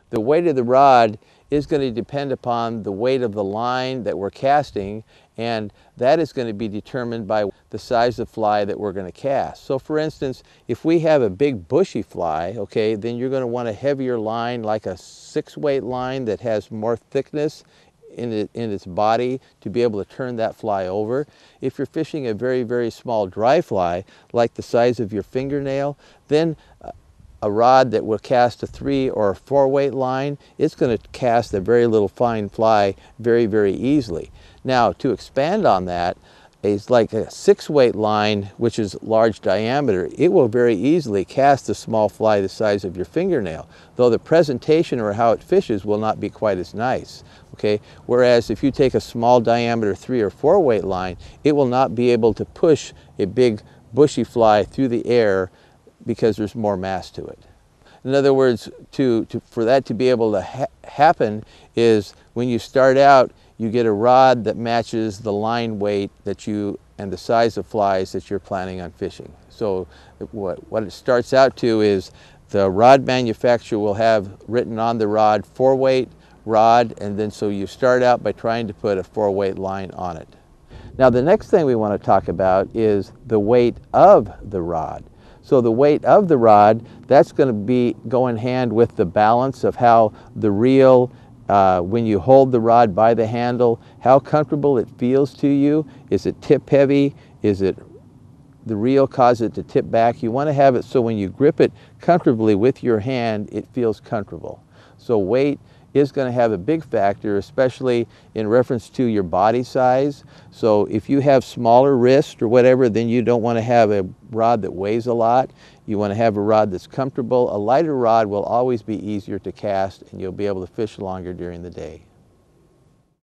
The weight of the rod is going to depend upon the weight of the line that we're casting, and that is going to be determined by the size of fly that we're going to cast. So for instance, if we have a big bushy fly, okay, then you're going to want a heavier line, like a 6-weight line that has more thickness in its body to be able to turn that fly over. If you're fishing a very, very small dry fly, like the size of your fingernail, then a rod that will cast a 3 or a 4-weight line, it's going to cast a very little fine fly very, very easily. Now, to expand on that, is like a 6-weight line, which is large diameter. It will very easily cast a small fly the size of your fingernail, though the presentation or how it fishes will not be quite as nice. Okay? Whereas if you take a small diameter 3 or 4-weight line, it will not be able to push a big bushy fly through the air because there's more mass to it. In other words, for that to be able to happen is when you start out, you get a rod that matches the line weight that and the size of flies that you're planning on fishing. So what it starts out to is the rod manufacturer will have written on the rod 4-weight rod, and then so you start out by trying to put a 4-weight line on it. Now the next thing we want to talk about is the weight of the rod. So the weight of the rod, that's going to go in hand with the balance of how the reel, when you hold the rod by the handle, how comfortable it feels to you. Is it tip heavy? Is it the reel cause it to tip back? You want to have it so when you grip it comfortably with your hand, it feels comfortable. So weight is going to have a big factor, especially in reference to your body size. So if you have smaller wrist or whatever, then you don't want to have a rod that weighs a lot. You want to have a rod that's comfortable. A lighter rod will always be easier to cast, and you'll be able to fish longer during the day.